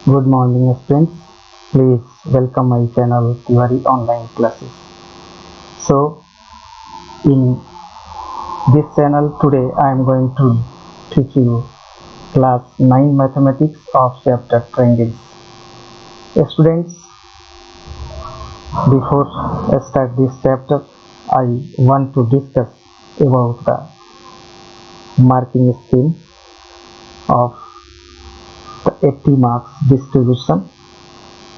Good morning friends, please welcome my channel Tiwari online classes. So in this channel today I am going to teach you class 9 mathematics of chapter triangles. Students, before I start this chapter I want to discuss about the marking scheme of the 80 marks distribution,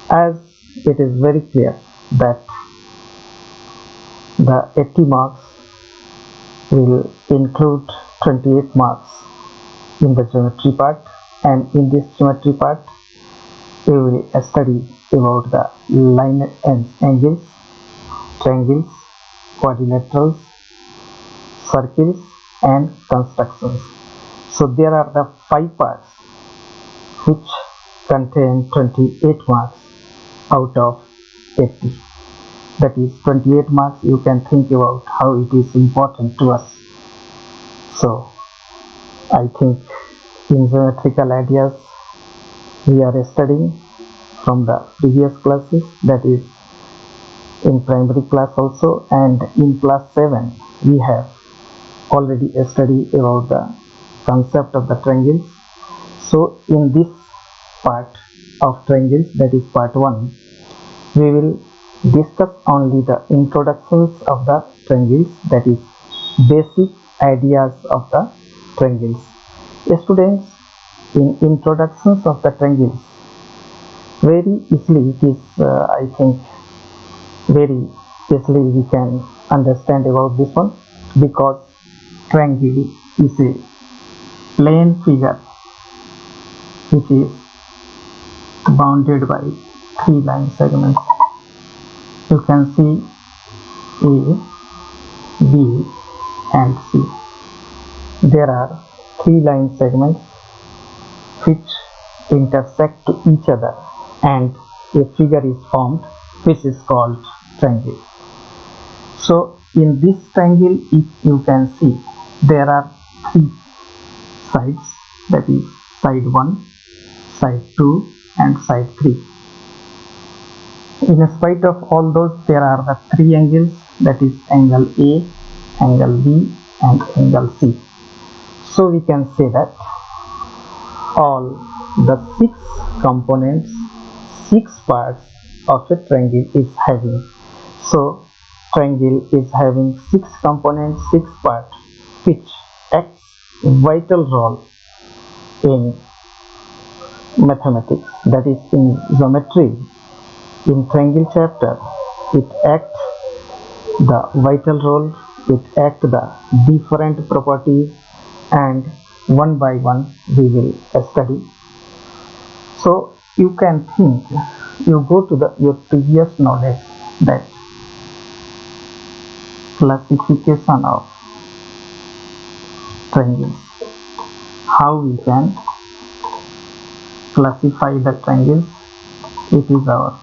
as it is very clear that the 80 marks will include 28 marks in the geometry part, and in this geometry part we will study about the line and angles, triangles, quadrilaterals, circles and constructions. So there are the 5 parts which contain 28 marks out of 80. That is 28 marks. You can think about how it is important to us. So I think in geometrical ideas we are studying from the previous classes, that is in primary class also, and in class 7 we have already studied about the concept of the triangles. So in this part of triangles, that is part 1, we will discuss only the introductions of the triangles, that is basic ideas of the triangles. Students, in introductions of the triangles, very easily it is I think very easily we can understand about this one, because triangle is a plane figure which is bounded by 3 line segments. You can see A, B and C. There are 3 line segments which intersect to each other and a figure is formed which is called triangle. So in this triangle, if you can see, there are 3 sides, that is side 1, side 2 and side 3. In spite of all those, there are the 3 angles, that is angle A, angle B and angle C. So we can say that all the 6 components, 6 parts of a triangle is having. So triangle is having 6 components, 6 parts, which acts vital role in mathematics, that is in geometry. In triangle chapter, it acts the vital role, it acts the different properties, and one by one we will study. So you can think, you go to your previous knowledge, that classification of triangles, how we can classify the triangles, it is our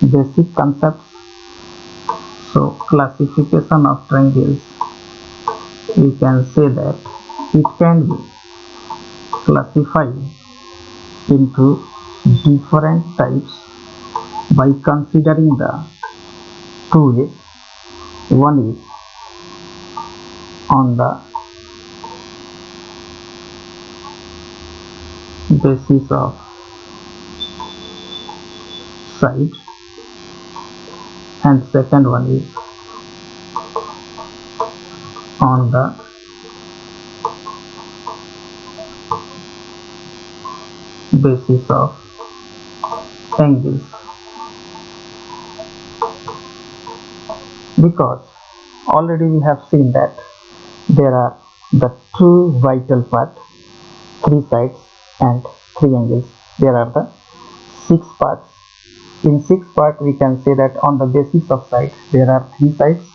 basic concept. So classification of triangles, we can say that it can be classified into different types by considering the 2 ways. One is on the basis of side, and second one is on the basis of angles. Because already we have seen that there are the 2 vital parts, 3 sides and 3 angles. There are the 6 parts. In 6 parts we can say that on the basis of side there are 3 sides,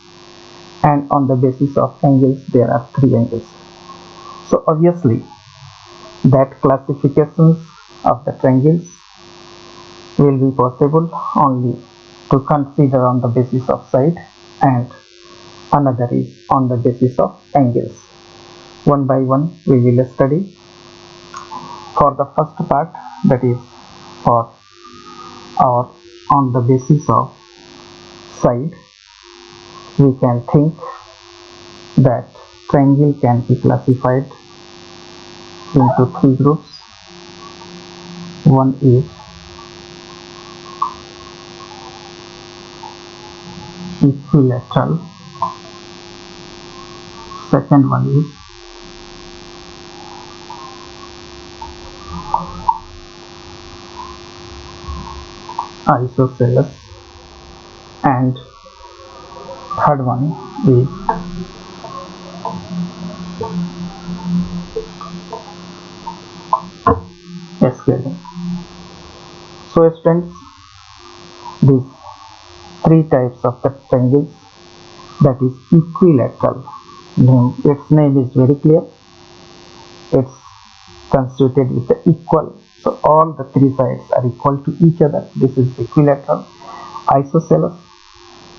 and on the basis of angles there are 3 angles. So obviously that classifications of the triangles will be possible only to consider on the basis of side, and another is on the basis of angles. One by one we will study. For the first part, that is or on the basis of side, we can think that triangle can be classified into three groups. One is equilateral, second one is isosceles, and third one is scaling. So students, these three types of the triangles, that is equilateral, its name is very clear, it's constituted with the equal, so all the three sides are equal to each other. This is equilateral. Isosceles,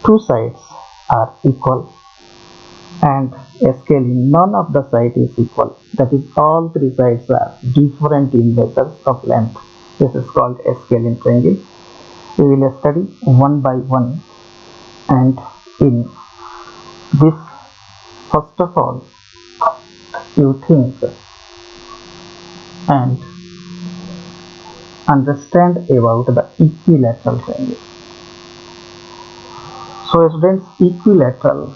two sides are equal, and scaling, none of the sides is equal, that is all three sides are different in measures of length. This is called a scaling triangle. We will study one by one, and in this, first of all, you think and understand about the equilateral triangle. So students, equilateral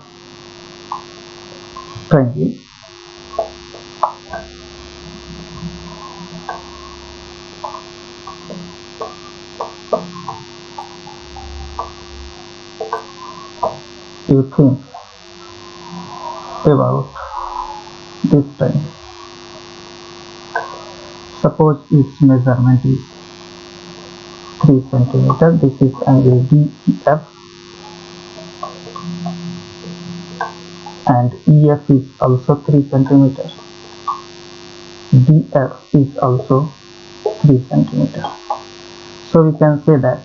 triangle you think about this triangle. Suppose its measurement is 3 cm. This is angle DEF, and EF is also 3 cm. DF is also 3 cm. So we can say that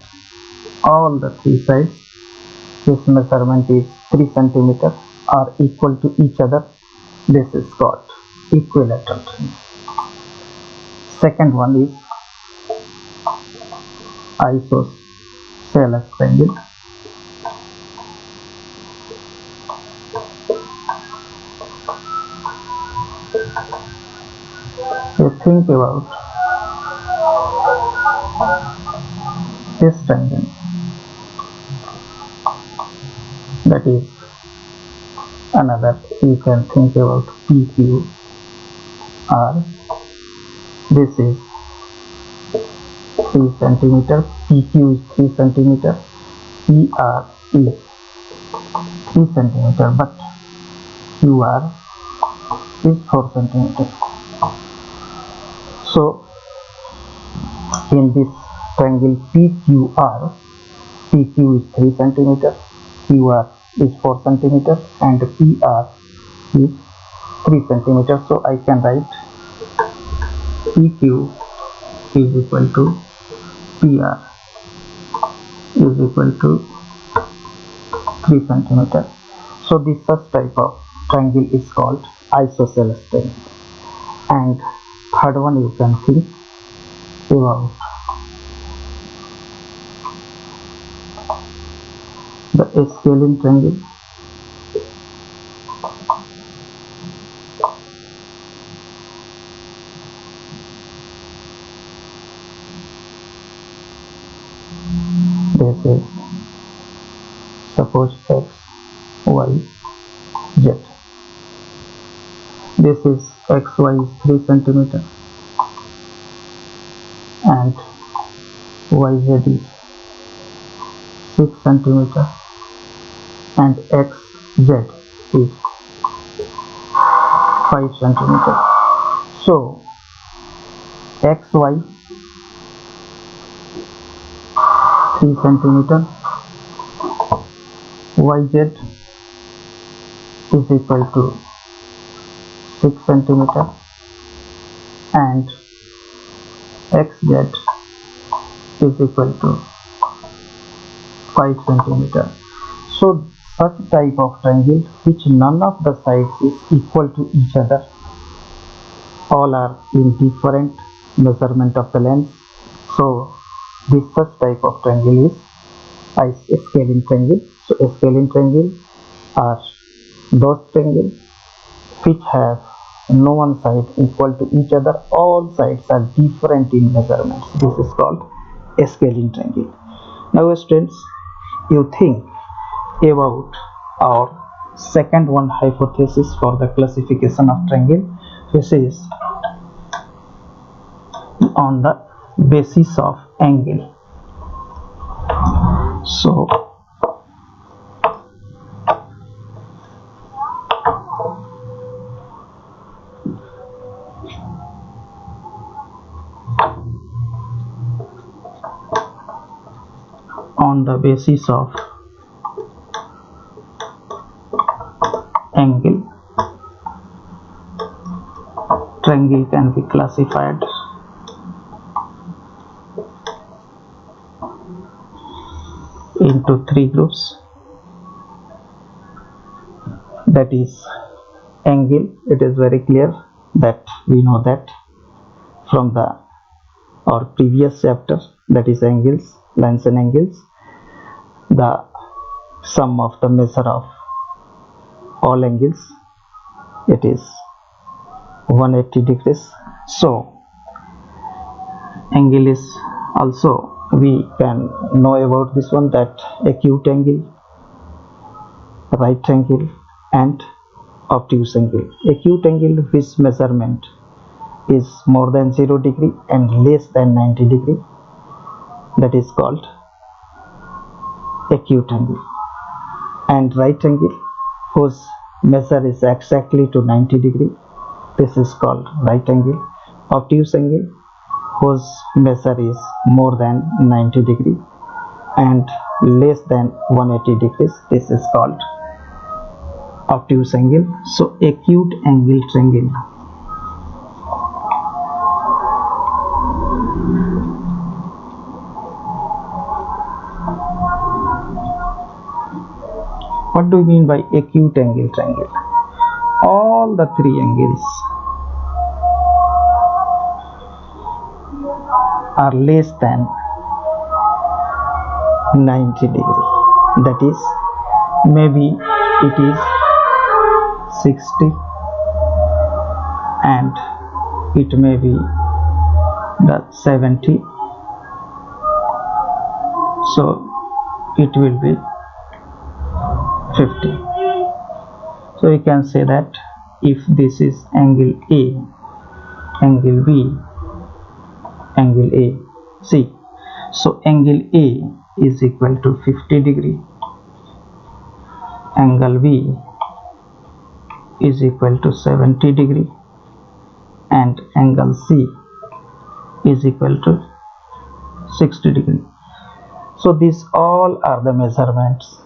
all the three sides, this measurement is 3 cm, are equal to each other. This is called equilateral triangle. Second one is isosceles triangle. You think about this triangle, that is another, you can think about PQR. This is 3 cm, PQ is 3 cm, PR is 3 cm, but QR is 4 cm. So in this triangle PQR, PQ is 3 cm, QR is 4 cm, and PR is 3 cm. So I can write PQ is equal to PR is equal to 3 cm. So this first type of triangle is called isosceles triangle. And third one, you can think about the scaling triangle. This is, suppose X, Y, Z. This is XY is 3 cm and YZ is 6 cm and XZ is 5 cm. So XY 3 cm, YZ is equal to 6 cm and XZ is equal to 5 cm. So such type of triangle which none of the sides is equal to each other, all are in different measurement of the length. So The first type of triangle is a scaling triangle. So a scaling triangle are those triangles which have no one side equal to each other, all sides are different in measurements. This is called a scaling triangle. Now students, you think about our second one hypothesis for the classification of triangle, which is on the basis of angle. So on the basis of angle, triangle can be classified into three groups. That is angle. It is very clear that we know that from our previous chapter, that is angles, lines and angles. The sum of the measure of all angles, it is 180 degrees. So angle is also, we can know about this one, that acute angle, right angle and obtuse angle. Acute angle which measurement is more than 0 degree and less than 90 degree, that is called acute angle. And right angle whose measure is exactly to 90 degree, this is called right angle. Obtuse angle whose measure is more than 90 degree and less than 180 degrees, this is called obtuse angle. So acute angle triangle, what do you mean by acute angle triangle? All the three angles are less than 90 degree. That is, maybe it is 60 and it may be the 70. So it will be 50. So we can say that if this is angle A, angle B, angle A, C, so angle A is equal to 50 degree, angle B is equal to 70 degree, and angle C is equal to 60 degree. So these all are the measurements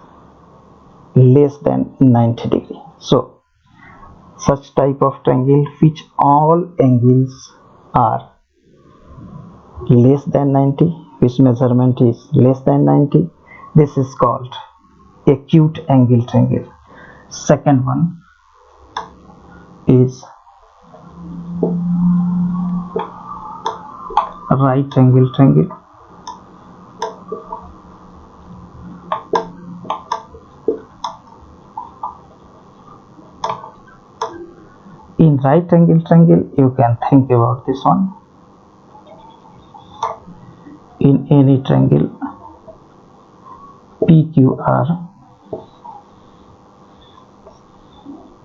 less than 90 degree. So such type of triangle which all angles are less than 90, which measurement is less than 90, this is called acute angle triangle. Second one is right angle triangle. In right angle triangle, you can think about this one. In any triangle PQR,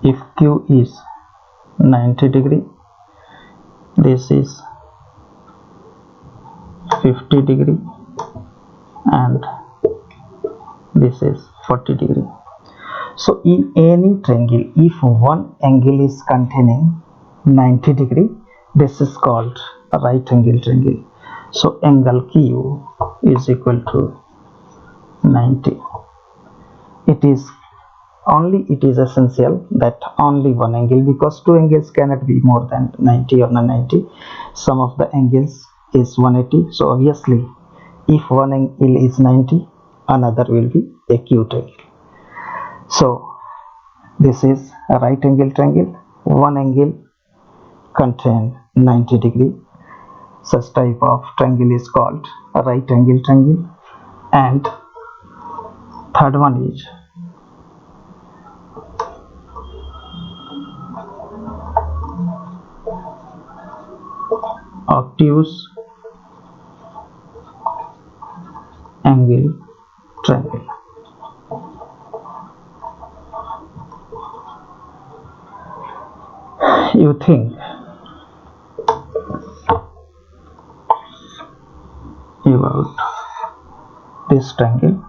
if Q is 90 degree, this is 50 degree and this is 40 degree. So in any triangle, if one angle is containing 90 degree, this is called a right angle triangle. So angle Q is equal to 90. It is essential that only one angle, because two angles cannot be more than 90 or 90. Some of the angles is 180. So obviously, if one angle is 90, another will be acute angle. So this is a right angle triangle. One angle contain 90 degree such type of triangle is called a right angle triangle, and third one is obtuse angle triangle. You think about this triangle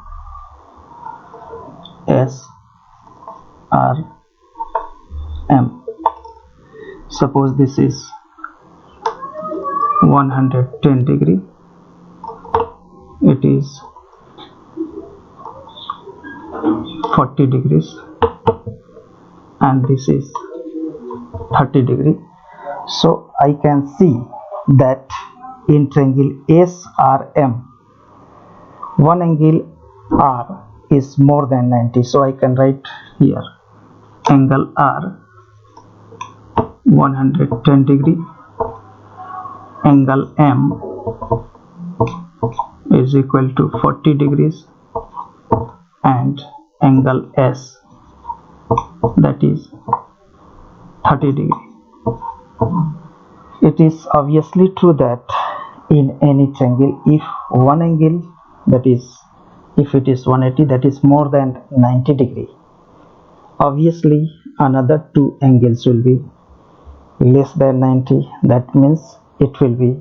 SRM. Suppose this is 110 degree, it is 40 degrees, and this is 30 degree. So I can see that in triangle SRM, one angle R is more than 90. So I can write here angle R 110 degree, angle M is equal to 40 degrees, and angle S, that is 30 degree. It is obviously true that in any triangle, if one angle, that is if it is 180, that is more than 90 degree, obviously another two angles will be less than 90. That means it will be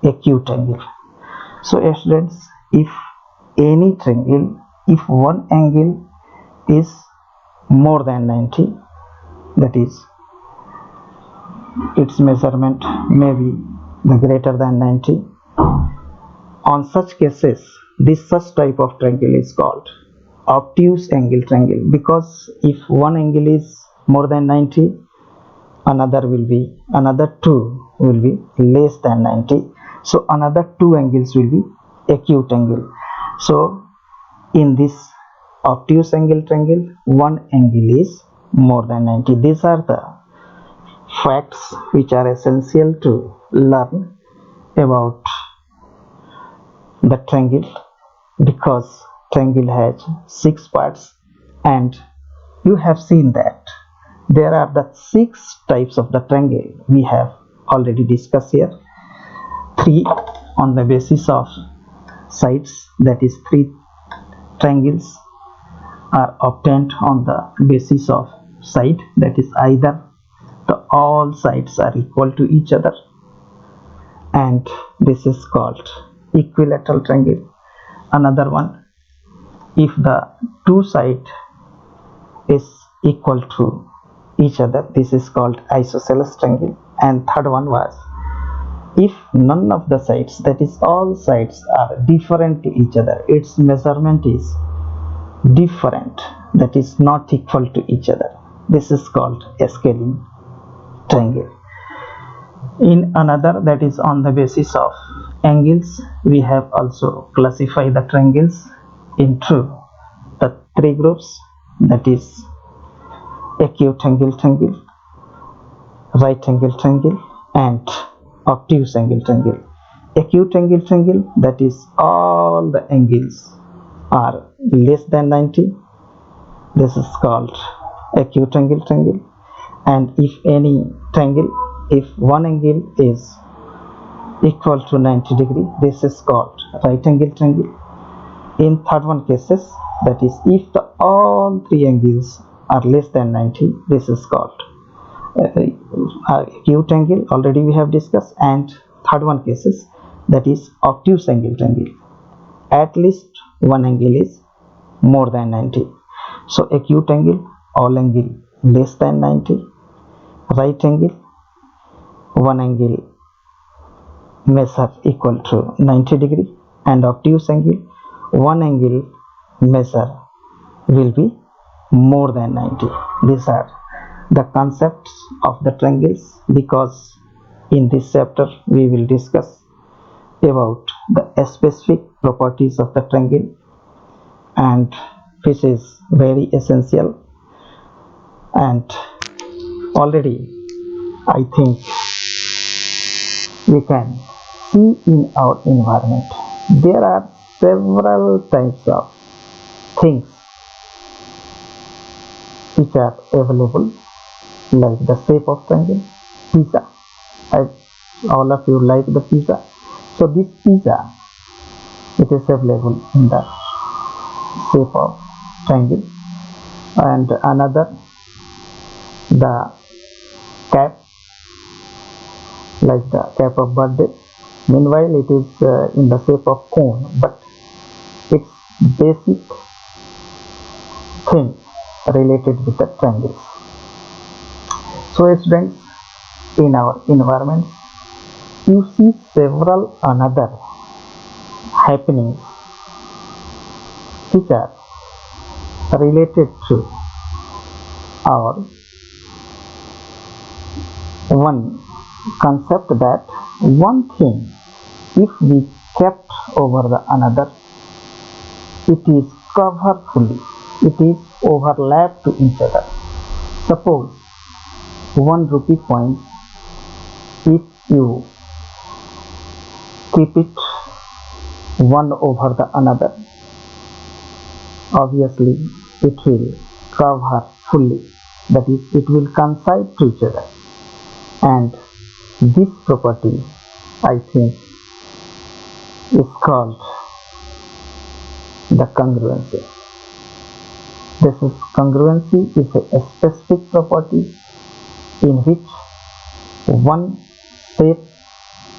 acute angle. So students, if any triangle, if one angle is more than 90, that is its measurement may be the greater than 90, on such cases this such type of triangle is called obtuse angle triangle, because if one angle is more than 90, another two will be less than 90, so another two angles will be acute angle. So in this obtuse angle triangle, one angle is more than 90. These are the facts which are essential to learn about the triangle, because triangle has 6 parts, and you have seen that there are the 6 types of the triangle we have already discussed here. 3 on the basis of sides, that is 3 triangles are obtained on the basis of side, that is either all sides are equal to each other, and this is called equilateral triangle. Another one, if the two sides is equal to each other, this is called isosceles triangle. And third one was if none of the sides, that is all sides are different to each other, its measurement is different, that is not equal to each other, this is called a scaling triangle. In another, that is on the basis of angles, we have also classified the triangles into the 3 groups, that is acute angle triangle, right angle triangle, and obtuse angle triangle. Acute angle triangle, that is all the angles are less than 90, this is called acute angle triangle. And if any triangle, if one angle is equal to 90 degree, this is called right angle triangle. In third one cases, that is if the all 3 angles are less than 90, this is called acute angle, already we have discussed. And third one cases, that is obtuse angle triangle, at least one angle is more than 90. So acute angle, all angle less than 90, right angle, one angle measure equal to 90 degree, and obtuse angle, one angle measure will be more than 90. These are the concepts of the triangles, because in this chapter we will discuss about the specific properties of the triangle, and which is very essential. And already I think we can see in our environment, there are several types of things which are available, like the shape of triangle, pizza. All of you like the pizza. So this pizza, it is available in the shape of triangle, and another, the cap, like the cap of birthday. Meanwhile, it is in the shape of cone, but its basic thing related with the triangles. So students, in our environment, you see several another happenings which are related to our one concept, that one thing, if we kept over the another, it is covered fully, it is overlapped to each other. Suppose 1 rupee coin, if you keep it one over the another, obviously it will cover fully, that is, it will coincide to each other. And this property, I think, is called the congruency. This is congruency is a specific property in which one shape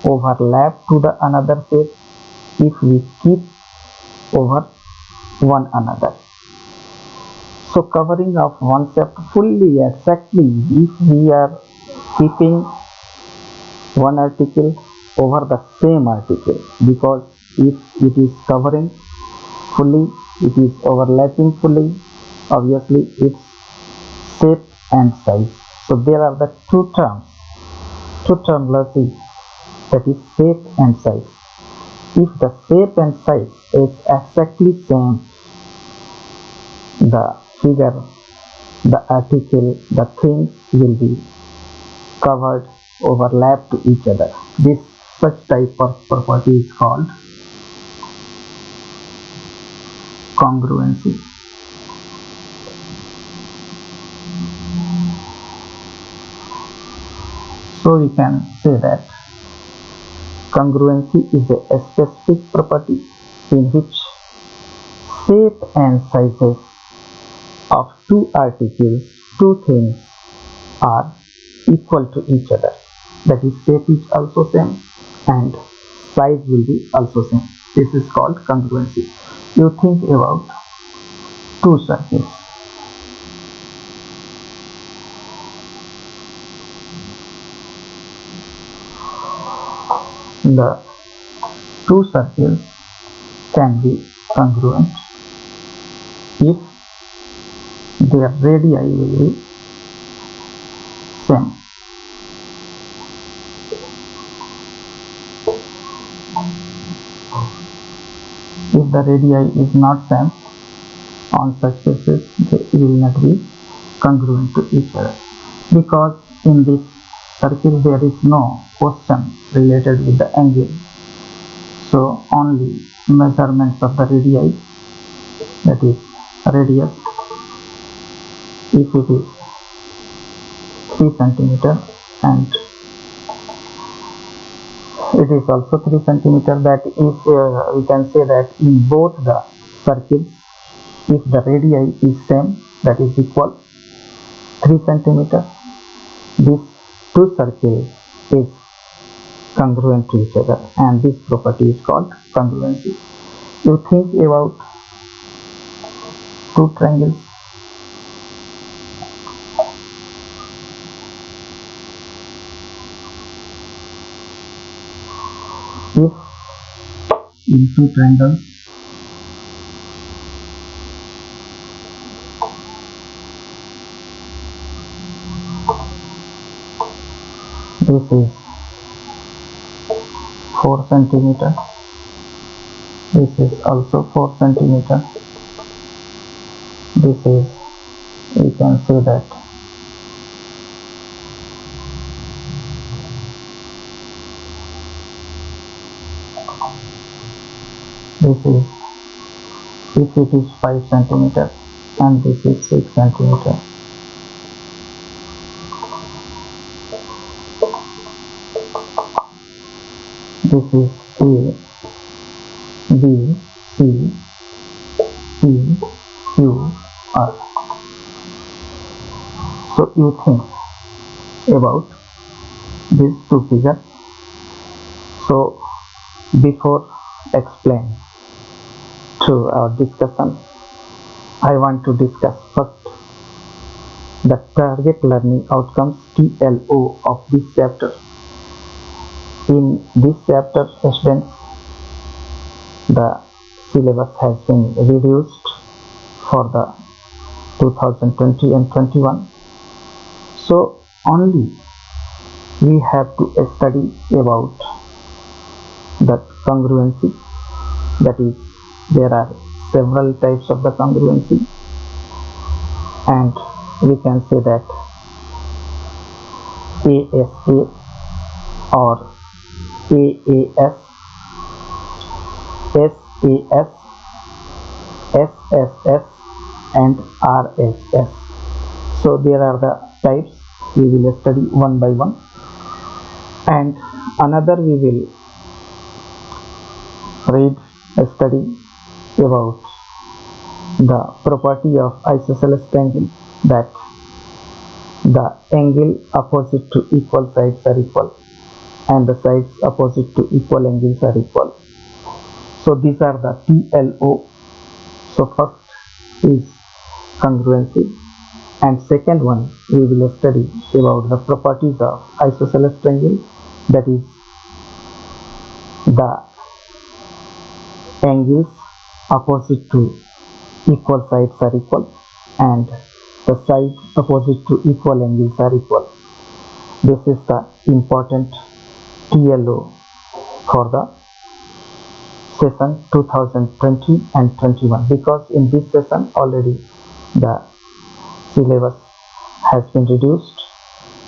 overlap to the another shape if we keep over one another. So covering of one shape fully exactly, if we are keeping one article over the same article, because if it is covering fully, it is overlapping fully, obviously its shape and size. So there are the two terminology, that is shape and size. If the shape and size is exactly same, the figure, the article, the thing will be covered, overlapped to each other. This such type of property is called congruency. So we can say that congruency is a specific property in which shape and sizes of two articles, two things, are equal to each other. That is, shape is also same and size will be also same. This is called congruency. You think about two circles. The two circles can be congruent if their radii will be same. If the radii is not same, on such cases they will not be congruent to each other, because in this circle there is no question related with the angle. So only measurements of the radii, that is radius, if it is 3 centimeter and it is also 3 centimeter, that if we can say that in both the circles, if the radii is same, that is equal 3 centimeter, these two circles is congruent to each other, and this property is called congruency. You think about two triangles. If in two triangles this is 4 centimeter, this is also 4 centimeter, this is, we can say that This is, if it is 5 centimeter and this is 6 centimeter. This is A, B, C, P, Q, R. So you think about these two figures. So before explain to our discussion, I want to discuss first the target learning outcomes TLO of this chapter. In this chapter, students, the syllabus has been reduced for the 2020 and 21. So only we have to study about the congruency. That is, there are several types of the congruency, and we can say that ASA or AAS, SAS, SSS and RSS. So there are the types. We will study one by one, and another we will study about the property of isosceles triangle, that the angle opposite to equal sides are equal and the sides opposite to equal angles are equal. So these are the TLO. So first is congruency, and second one we will study about the properties of isosceles triangle, that is, the angles opposite to equal sides are equal and the sides opposite to equal angles are equal. This is the important TLO for the session 2020 and 21, because in this session already the syllabus has been reduced.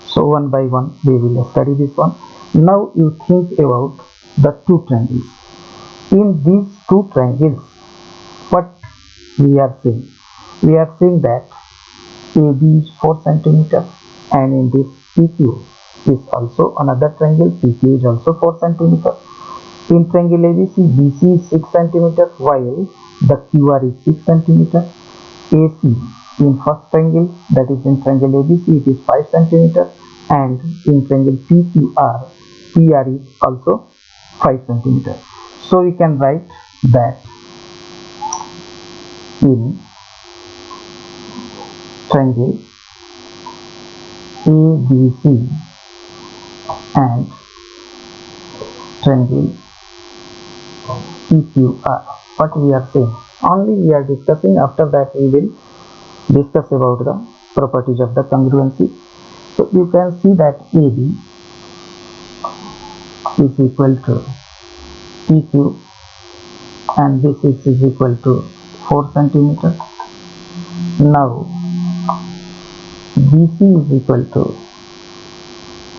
So one by one we will study this one. Now you think about the two triangles. In these two triangles, what we are seeing? We are seeing that AB is 4 centimeter, and in this PQ is also another triangle. PQ is also 4 centimeter. In triangle ABC, BC is 6 centimeter, while the QR is 6 centimeter. AC in first triangle, that is in triangle ABC, it is 5 centimeter, and in triangle PQR, PR is also 5 centimeter. So we can write that in triangle ABC and triangle PQR, what we are saying, only we are discussing. After that we will discuss about the properties of the congruency. So you can see that AB is equal to PQ and this is equal to 4 centimeter. Now BC is equal to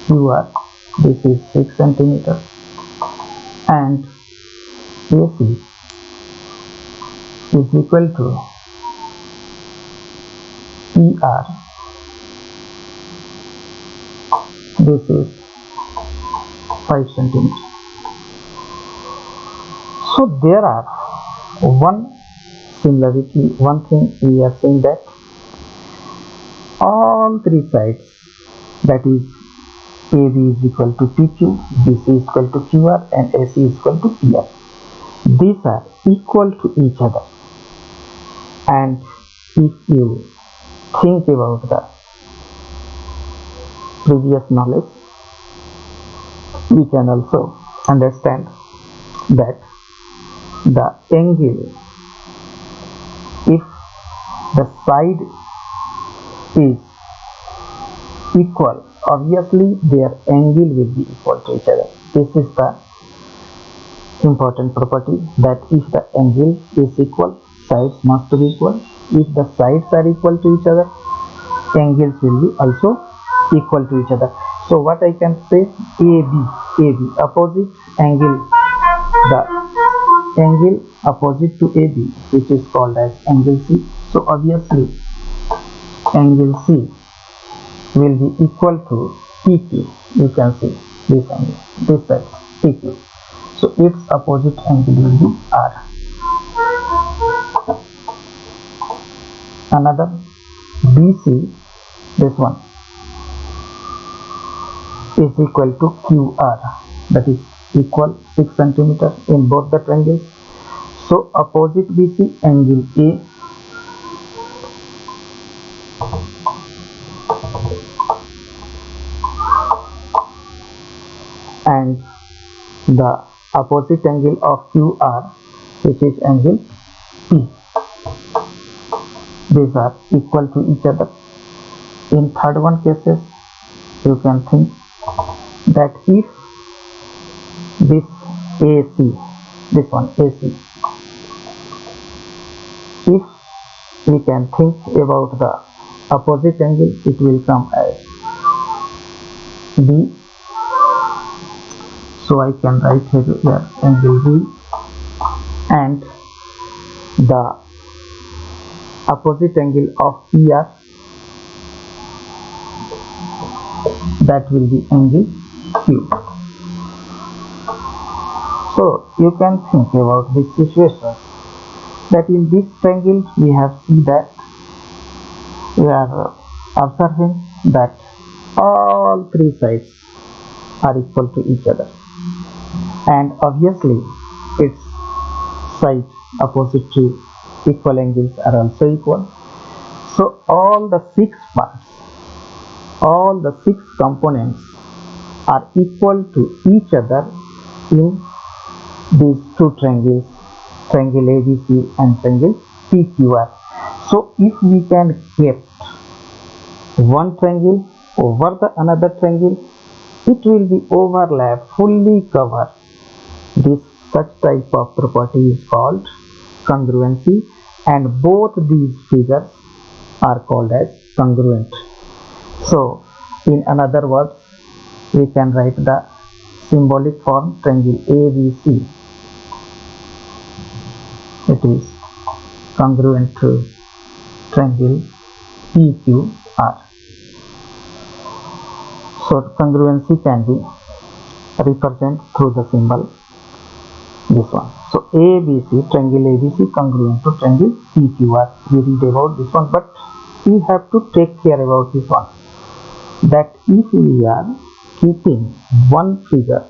QR, this is 6 centimeter, and AC is equal to PR, this is 5 centimeter. So there are one similarity, one thing we are saying, that all three sides, that is AB is equal to PQ, BC is equal to QR and AC is equal to PR, these are equal to each other. And if you think about the previous knowledge, we can also understand that the angle, if the side is equal, obviously their angle will be equal to each other. This is the important property, that if the angle is equal, sides must be equal. If the sides are equal to each other, angles will be also equal to each other. So what I can say, AB opposite angle the angle opposite to AB, which is called as angle C. So obviously angle C will be equal to PQ. You can see this angle, this side PQ. So its opposite angle will be R. Another BC, this one, is equal to QR, that is equal 6 cm in both the triangles. So opposite BC angle A and the opposite angle of QR, which is angle P, these are equal to each other. In third one cases, you can think that if this AC, this one AC, if we can think about the opposite angle, it will come as B. So I can write here angle B, and the opposite angle of ER, that will be angle Q. So you can think about this situation, that in this triangle we have seen that we are observing that all three sides are equal to each other, and obviously its side opposite to equal angles are also equal. So all the 6 parts, all the 6 components are equal to each other in these two triangles, triangle ABC and triangle PQR. So if we can keep one triangle over the another triangle, it will be overlap, fully cover. This such type of property is called congruency, and both these figures are called as congruent. So in another words, we can write the symbolic form triangle ABC. It is congruent to triangle PQR. So congruency can be represented through the symbol this one. So ABC, triangle ABC congruent to triangle PQR. We read about this one, but we have to take care about this one, that if we are keeping one figure,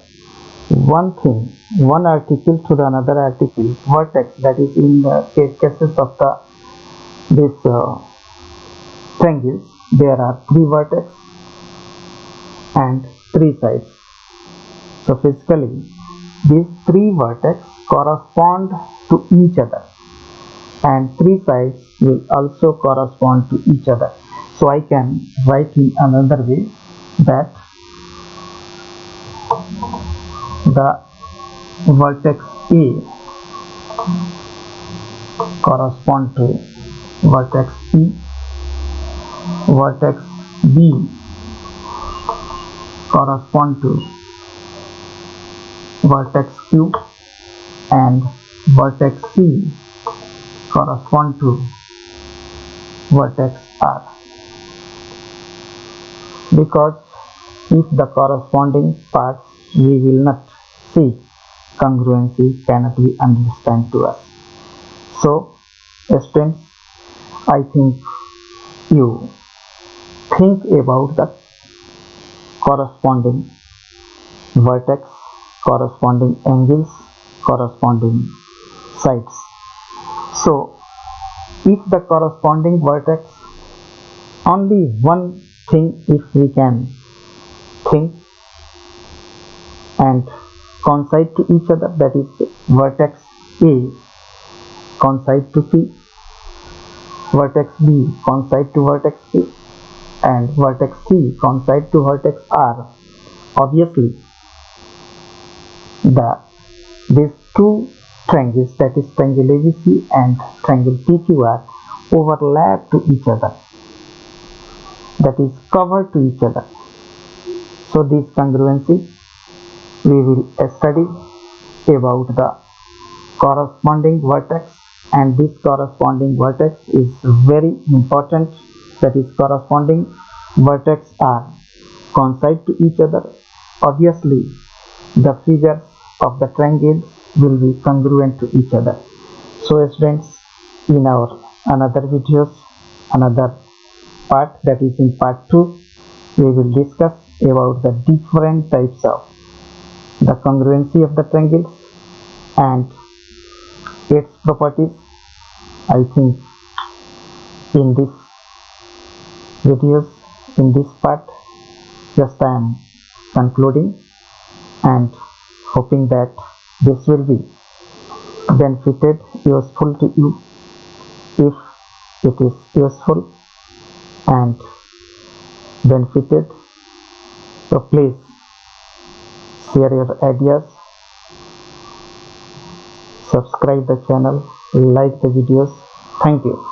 one thing, one article to the another article, vertex, that is in the cases of this triangles, there are 3 vertex and 3 sides. So physically these 3 vertex correspond to each other, and 3 sides will also correspond to each other. So I can write in another way that the vertex A correspond to vertex P, vertex B correspond to vertex Q, and vertex C correspond to vertex R. Because if the corresponding parts we will not see, congruency cannot be understood to us. So students, I think you think about the corresponding vertex, corresponding angles, corresponding sides. So if the corresponding vertex, only one thing if we can think and coincide to each other, that is vertex A coincide to P, vertex B coincide to vertex P, and vertex C coincide to vertex R. Obviously these 2 triangles, that is triangle ABC and triangle PQR, overlap to each other, that is cover to each other. So this congruency we will study about the corresponding vertex, and this corresponding vertex is very important. That is, corresponding vertex are coincide to each other. Obviously, the figures of the triangle will be congruent to each other. So students, in our another videos, another part, that is in part 2, we will discuss about the different types of the congruency of the triangles and its properties. I think in this videos, in this part, just I am concluding and hoping that this will be benefited, useful to you. If it is useful and benefited, so please share your ideas, subscribe the channel, like the videos. Thank you.